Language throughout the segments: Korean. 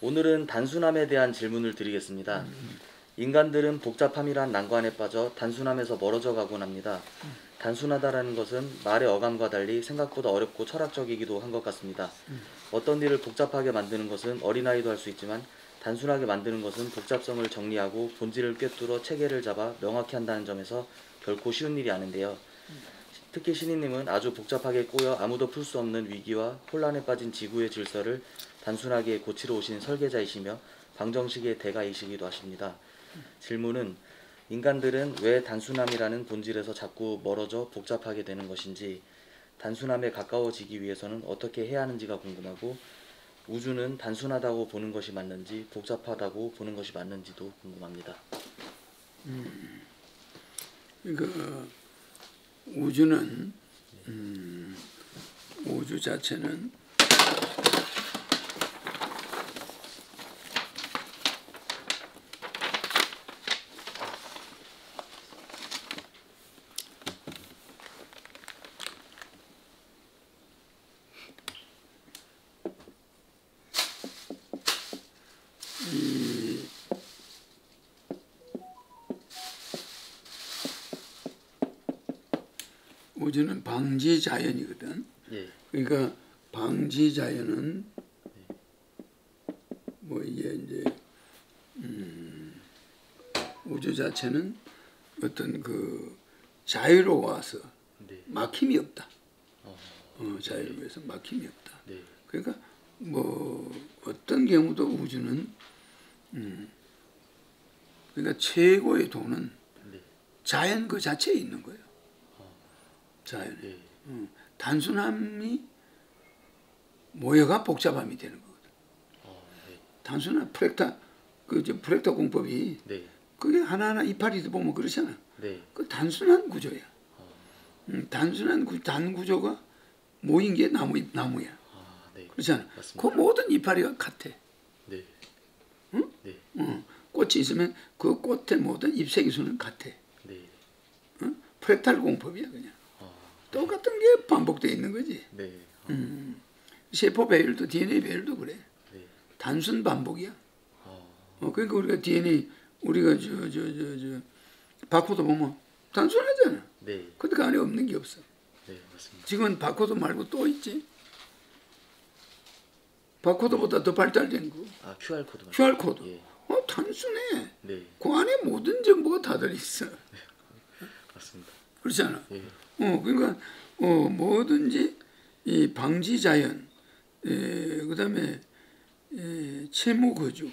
오늘은 단순함에 대한 질문을 드리겠습니다. 인간들은 복잡함이란 난관에 빠져 단순함에서 멀어져 가곤 합니다. 단순하다라는 것은 말의 어감과 달리 생각보다 어렵고 철학적이기도 한 것 같습니다. 어떤 일을 복잡하게 만드는 것은 어린아이도 할 수 있지만 단순하게 만드는 것은 복잡성을 정리하고 본질을 꿰뚫어 체계를 잡아 명확히 한다는 점에서 결코 쉬운 일이 아닌데요. 특히 신이님은 아주 복잡하게 꼬여 아무도 풀 수 없는 위기와 혼란에 빠진 지구의 질서를 단순하게 고치러 오신 설계자이시며 방정식의 대가이시기도 하십니다. 질문은 인간들은 왜 단순함이라는 본질에서 자꾸 멀어져 복잡하게 되는 것인지, 단순함에 가까워지기 위해서는 어떻게 해야 하는지가 궁금하고, 우주는 단순하다고 보는 것이 맞는지 복잡하다고 보는 것이 맞는지도 궁금합니다. 그러니까 우주는 우주 자체는 우주는 방지자연이거든. 예. 그러니까 방지자연은 뭐 이게 이제 우주 자체는 어떤 그 자유로워서 네. 막힘이 없다. 자유로워서 막힘이 없다. 네. 그러니까 뭐 어떤 경우도 우주는 그러니까 최고의 도는 네. 자연 그 자체에 있는 거예요. 자연. 네. 단순함이 모여가 복잡함이 되는 거거든. 네. 단순한 프랙탈 공법이 네. 그게 하나하나 이파리도 보면 그렇잖아. 네. 그 단순한 구조야. 단순한 단구조가 모인 게 나무야. 네. 그렇잖아. 맞습니다. 그 모든 이파리가 같아. 네. 응? 네. 꽃이 있으면 그 꽃의 모든 잎새기 수는 같아. 네. 프랙탈 공법이야 그냥. 똑같은 게 반복되어 있는 거지. 네. 세포 배율도 DNA 배율도 그래. 네. 단순 반복이야. 그러니까 우리가 DNA 우리가 바코드 보면 단순하잖아. 네. 근데 그 안에 없는 게 없어. 네, 맞습니다. 지금은 바코드 말고 또 있지. 바코드보다 더 발달된 거. QR 코드. QR 코드. 예. 단순해. 네. 그 안에 모든 정보가 다 들어있어. 맞습니다. 그렇잖아. 예. 그러니까 뭐든지 이 방지자연, 그다음에 채무거주,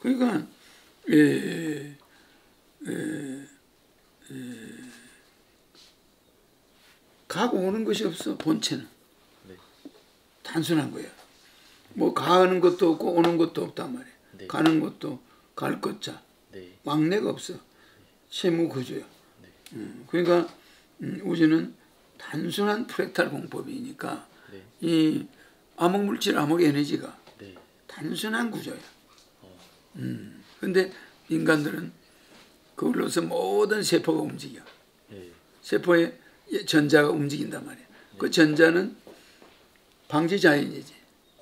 그러니까 가고 오는 것이 없어. 본체는 네. 단순한 거야. 뭐 가는 것도 없고 오는 것도 없단 말이야. 네. 가는 것도 갈 것자, 네. 막내가 없어. 채무거주야. 네. 그러니까 우주는 단순한 프랙탈 공법이니까 네. 이 암흑물질, 암흑에너지가 네. 단순한 구조야. 근데 인간들은 그걸로서 모든 세포가 움직여. 네. 세포의 전자가 움직인단 말이야. 그 전자는 방지자연이지.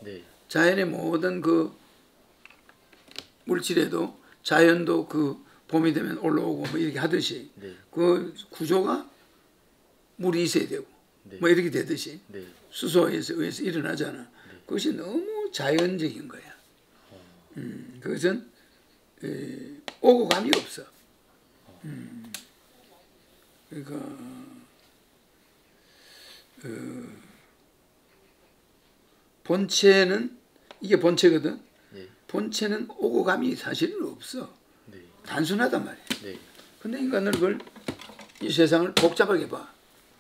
네. 자연의 모든 그 물질에도 자연도 그 봄이 되면 올라오고 뭐 이렇게 하듯이 네. 그 구조가 물이 있어야 되고 네. 뭐 이렇게 되듯이 네. 수소에 의해서 일어나잖아. 그것이 너무 자연적인 거야. 그것은 오고 감이 없어. 그러니까 본체는 이게 본체거든. 네. 본체는 오고 감이 사실은 없어. 네. 단순하단 말이야. 네. 근데 인간은 그걸 이 세상을 복잡하게 봐.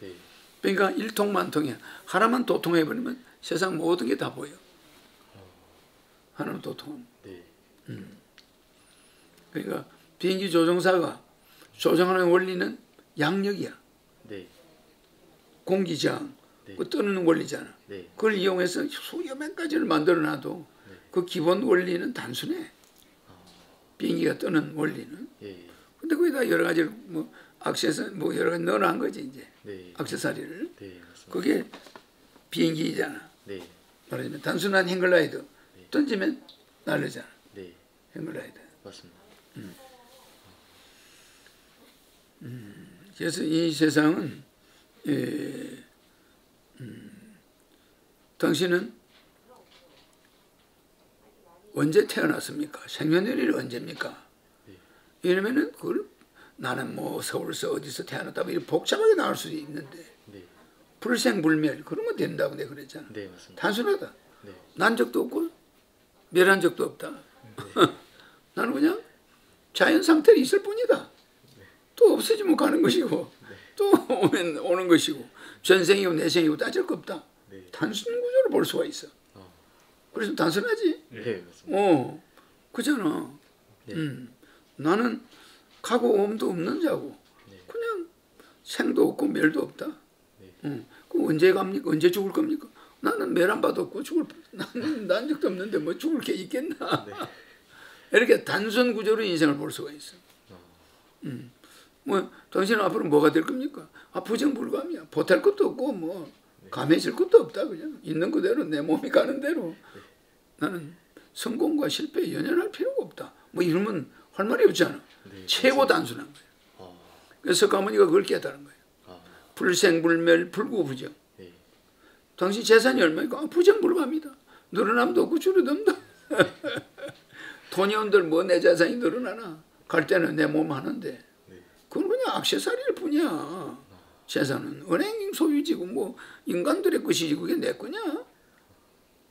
네. 그러니까 일통만통이야. 하나만 도통해버리면 세상 모든 게 다 보여. 하나만 도통하면. 네. 그러니까 비행기 조종사가 조종하는 원리는 양력이야. 네. 공기저항, 네. 그 뜨는 원리잖아. 네. 그걸 이용해서 수여 몇 가지를 만들어놔도 그 기본 원리는 단순해. 비행기가 뜨는 원리는. 예. 근데 거기다 여러 가지를 뭐 액세서 뭐 여러 가지 넣어놓은 거지 이제. 네. 액세서리를. 네, 맞습니다. 그게 비행기잖아. 네. 말하자면 단순한 행글라이더 던지면 날르잖아. 네. 행글라이더. 맞습니다. 그래서 이 세상은 당신은 언제 태어났습니까? 생년월일이 언제입니까? 이러면은 그걸 나는 뭐 서울서 어디서 태어났다 뭐 이렇게 복잡하게 나올 수도 있는데 네. 불생불멸 그러면 된다고 내가 그랬잖아. 네, 맞습니다. 단순하다. 네. 난 적도 없고 멸한 적도 없다. 나는 그냥 자연 상태로 있을 뿐이다. 또 없어지면 가는 것이고 또 오면 오는 것이고 전생이고 내생이고 따질 거 없다. 네. 단순 구조를 볼 수가 있어. 그래서 단순하지. 네, 맞습니다. 그잖아. 네. 나는 가고 오음도 없는 자고 그냥 생도 없고 멸도 없다. 그 언제 갑니까? 언제 죽을 겁니까? 나는 멸 안 받았고 죽을 나는 난 적도 없는데 뭐 죽을 게 있겠나? 이렇게 단순 구조로 인생을 볼 수가 있어. 뭐 당신은 앞으로 뭐가 될 겁니까? 부정불감이야. 보탤 것도 없고 뭐 감해질 것도 없다. 그냥 있는 그대로 내 몸이 가는 대로 나는 성공과 실패에 연연할 필요가 없다. 뭐 이러면 할 말이 없잖아. 최고 단순한 거예요. 그래서 가모니가 그걸 깨달은 거예요. 불생불멸 불구부정. 당신 재산이 얼마니까? 부정불감이다. 늘어남도 없고 줄어듦도 돈이 온들 뭐 내 재산이 늘어나나. 갈 때는 내 몸 하는데 그건 그냥 액세서리일 뿐이야. 재산은 은행 소유지고 뭐 인간들의 것이지 그게 내 거냐?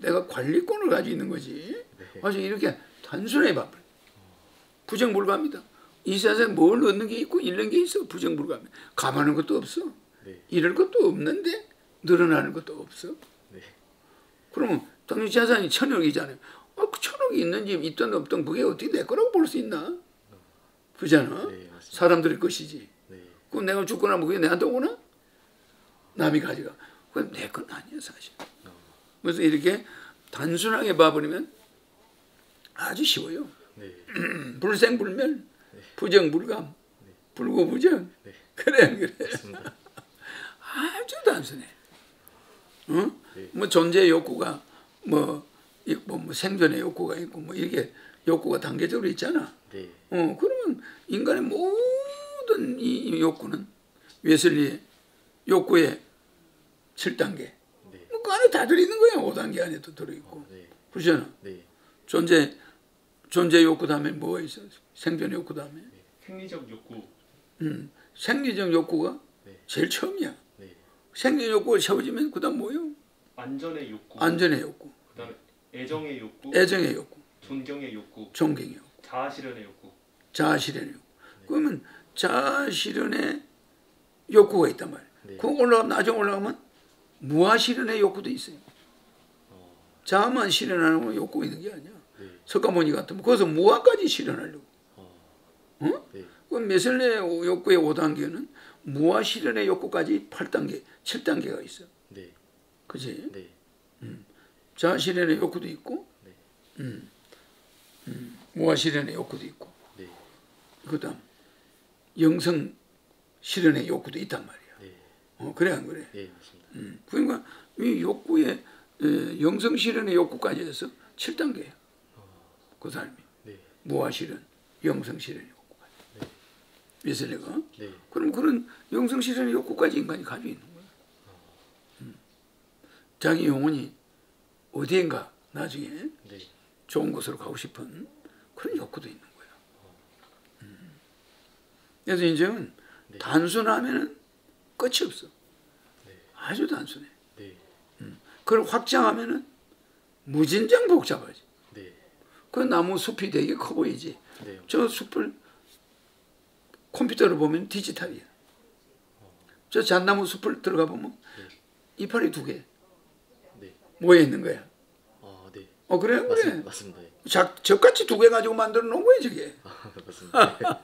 내가 관리권을 가지고 있는 거지. 아주 이렇게 단순하게 봐버려. 부정불감이다. 이 세상에 뭘 얻는 게 있고 잃는 게 있어. 부정불감이. 감하는 것도 없어. 잃을 것도 없는데 늘어나는 것도 없어. 그러면 당신 재산이 1,000억이잖아요. 그 1,000억이 있는지 있든 없든 그게 어떻게 내 거라고 볼 수 있나? 그잖아. 사람들의 것이지. 그럼 내가 죽고 나면 그게 내한테 오나? 남이 가져가. 그건 내 건 아니야 사실. 그래서 이렇게 단순하게 봐버리면 아주 쉬워요. 불생불멸, 부정불감, 불구부정. 그래 안 그래? 아주 단순해. 뭐 존재 욕구가 뭐 있고 뭐 생존의 욕구가 있고 뭐 이게 욕구가 단계적으로 있잖아. 그러면 인간의 모든 이 욕구는 웨슬리의 욕구의 7단계. 뭐 그 안에 다 들어있는 거야. 5단계 안에도 들어있고. 그렇잖아. 존재 욕구 다음에 뭐가 있어? 생존 욕구 다음에. 생리적 욕구. 생리적 욕구가 제일 처음이야. 생존 욕구가 채워지면 그 다음 뭐요? 안전의 욕구. 안전의 욕구. 그 다음에 애정의 욕구. 애정의 욕구. 존경의 욕구. 존경의 욕구. 자아실현의 욕구. 자아실현의 욕구. 그러면 자아실현의 욕구가 있단 말이야. 그거 올라가면 나중에 올라가면 무아실현의 욕구도 있어요. 자아만 실현하는 건 욕구가 있는 게 아니야. 석가모니 같으면 거기서 무아까지 실현하려고. 그럼 메슬레 욕구의 5단계는 무아 실현의 욕구까지 8단계, 7단계가 있어. 그치? 자아 실현의 욕구도 있고, 무아 실현의 욕구도 있고, 그 다음 영성 실현의 욕구도 있단 말이야. 그래 안 그래? 그러니까 이 욕구의 영성 실현의 욕구까지 해서 7단계야. 그 사람이 무아 실현, 영성 실현의 욕구까지. 메슬레가. 그럼 그런 영성 실현의 욕구까지 인간이 가지고 있는 거야. 자기 영혼이 어디인가 나중에 좋은 곳으로 가고 싶은 그런 욕구도 있는 거야. 그래서 인생은 단순하면 끝이 없어. 아주 단순해. 그걸 확장하면 무진장 복잡하지. 그 나무 숲이 되게 커 보이지. 저 숲을 컴퓨터로 보면 디지털이야. 저 잣나무 숲을 들어가 보면 이파리 2개 모여 있는 거야. 그래? 그래. 맞습니다. 적같이 2개 가지고 만들어 놓은 거야 저게. 맞습니다.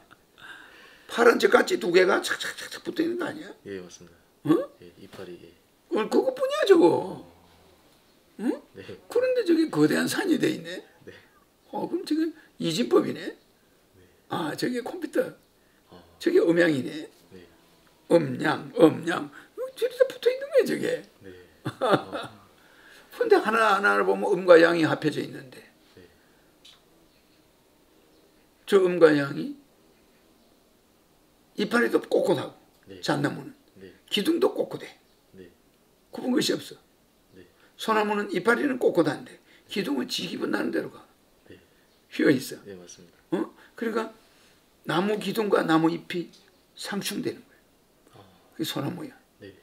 파란 적같이 2개가 착착착착 붙어 있는 거 아니야? 예, 맞습니다. 이파리. 그것뿐이야 저거. 응? 그런데 저게 거대한 산이 돼 있네. 그럼 저게 이진법이네. 저게 컴퓨터. 저게 음향이네. 음양, 음양. 둘이 다 붙어 있는 거야, 저게. 네. 근데 하나하나를 보면 음과 양이 합해져 있는데. 네. 저 음과 양이 이파리도 꼿꼿하고, 네. 잣나무는. 네. 기둥도 꼿꼿해. 네. 굽은 것이 없어. 네. 소나무는 이파리는 꼿꼿한데, 기둥은 지 기분 나는 대로 가. 네. 휘어 있어. 네, 맞습니다. 그러니까 나무 기둥과 나무 잎이 상충되는 거예요. 그게 소나무야. 네.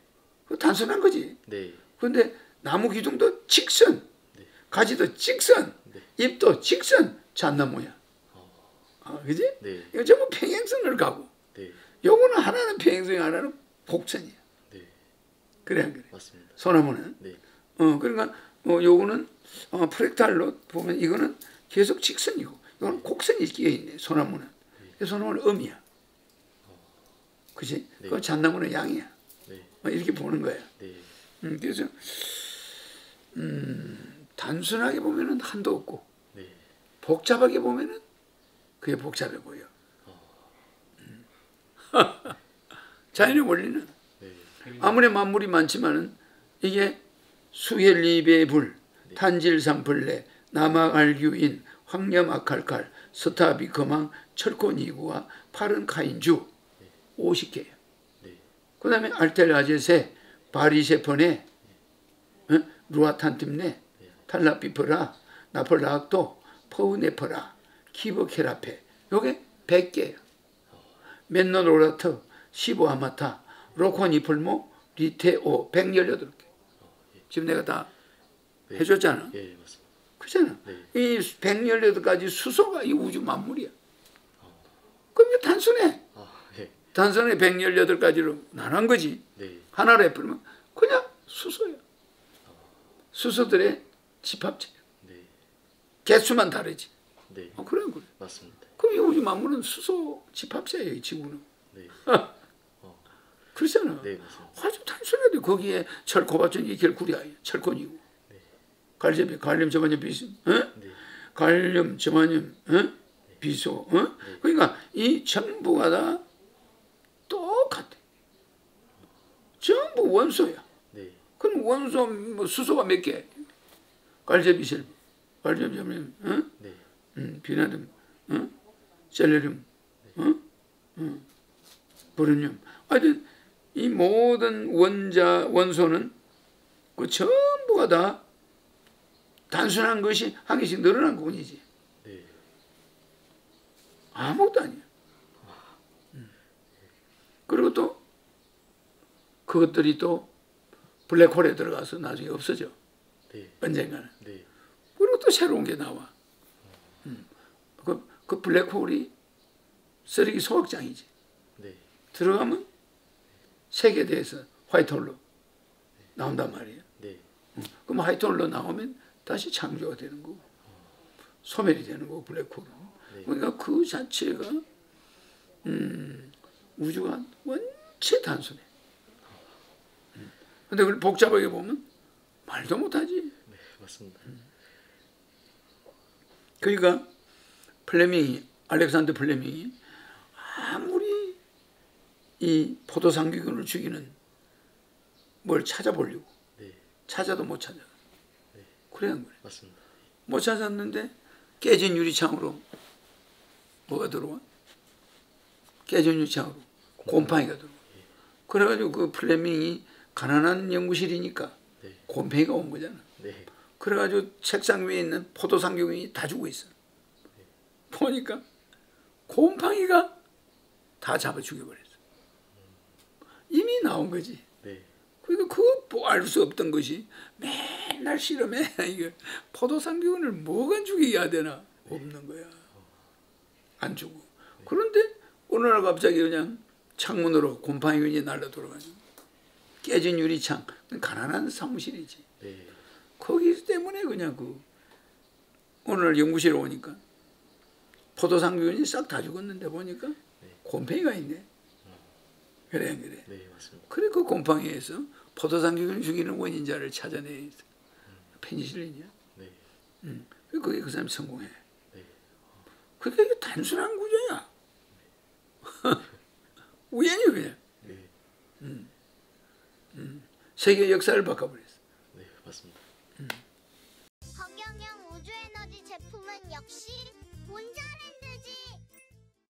그 단순한 거지. 네. 그런데 나무 기둥도 직선, 네. 가지도 직선, 네. 잎도 직선, 잣나무야. 그지? 네. 이거 전부 평행선을 가고, 네. 요거는 하나는 평행선이 하나는 곡선이야. 네. 그래 안 그래? 맞습니다. 소나무는. 네. 그러니까 요거는 프랙탈로 보면 이거는 계속 직선이고, 이거는 곡선이 끼어 있네. 소나무는. 소나무는 음이야. 그지? 네. 그 잣나무는 양이야. 네. 이렇게 보는 거야. 네. 그래서 단순하게 보면은 한도 없고, 네. 복잡하게 보면은 그게 복잡해 보여. 자연의 원리는 네. 아무리 만물이 많지만은 이게 수헬리베 불, 탄질산벌레, 남아알규인, 황염아칼칼, 스타비커망, 철코니구와 파른 카인주 50개예요. 네. 그 다음에 알텔아제세, 바리세퍼네, 루아탄팀네, 탈라피퍼라, 나폴라악토, 퍼우네퍼라, 키버케라페. 요게 100개예요. 맨너로라터, 시보아마타, 로코니폴모, 리테오 118개. 지금 내가 다 네. 해줬잖아. 예, 맞습니다. 그렇잖아. 네. 이 118가지 수소가 이 우주 만물이야. 그럼 이게 단순해. 예. 단순히 118가지로 나눈 거지. 네. 하나로 해버리면 그냥 수소야. 수소들의 집합체야. 네. 개수만 다르지. 네. 그래. 맞습니다. 그럼 이 우주 만물은 수소 집합체예요. 이 지구는. 네. 그렇잖아. 네, 맞습니다. 아주 단순해도 거기에 철, 고발전, 니켈, 구리아, 철권이고. 갈제비, 갈륨, 저만염, 비소. 네. 갈륨, 저만염, 비소. 그러니까 이 전부가 다 똑같아. 전부 원소야. 네. 그럼 원소 뭐 수소가 몇 개? 갈제비실, 갈륨, 저만염, 네. 비나듐, 셀레늄, 보르늄. 하여튼 이 모든 원소는 그 전부가 다 단순한 것이 한 개씩 늘어난 것뿐이지. 네. 아무것도 아니야. 그리고 또 그것들이 또 블랙홀에 들어가서 나중에 없어져. 네. 언젠가는. 네. 그리고 또 새로운 게 나와. 그 블랙홀이 쓰레기 소각장이지. 네. 들어가면 세계대에서 화이트홀로 나온단 말이에요. 네. 그럼 화이트홀로 나오면 다시 창조가 되는 거고 소멸이 되는 거고 블랙홀은. 네. 그러니까 그 자체가 우주가 원체 단순해. 근데 그걸 복잡하게 보면 말도 못하지. 네, 맞습니다. 그러니까 알렉산더 플레밍이 아무리 이 포도상귀균을 죽이는 뭘 찾아보려고 네. 찾아도 못 찾아. 그래 안 그래? 맞습니다. 못 찾았는데 깨진 유리창으로 뭐가 들어와? 깨진 유리창으로 곰팡이가 들어와. 그래가지고 그 플레밍이 가난한 연구실이니까 네. 곰팡이가 온 거잖아. 네. 그래가지고 책상 위에 있는 포도상귀균이 다 죽어 있어. 보니까 곰팡이가 다 잡아 죽여버렸어. 이미 나온 거지. 네. 그러니까 그거 알 수 없던 것이 맨날 실험해. 이게 포도상귀균을 뭐가 죽여야 되나? 없는 거야. 안 죽어. 그런데 어느 날 갑자기 그냥 창문으로 곰팡이균이 날라 들어가지고 깨진 유리창. 가난한 사무실이지. 네. 거기 때문에 그냥 오늘 연구실에 오니까 포도상귀균이 싹 다 죽었는데 보니까 곰팡이가 있네. 그래 안 그래? 네, 맞습니다. 그래 그 곰팡이에서 포도상귀균을 죽이는 원인자를 찾아내. 페니실린이야. 네. 그게 그 사람이 성공해. 네. 그게 이게 단순한 구조야. 우연히 그냥. 네. 세계 역사를 바꿔버렸어. 네, 맞습니다. 허경영 우주에너지 제품은 역시 본전의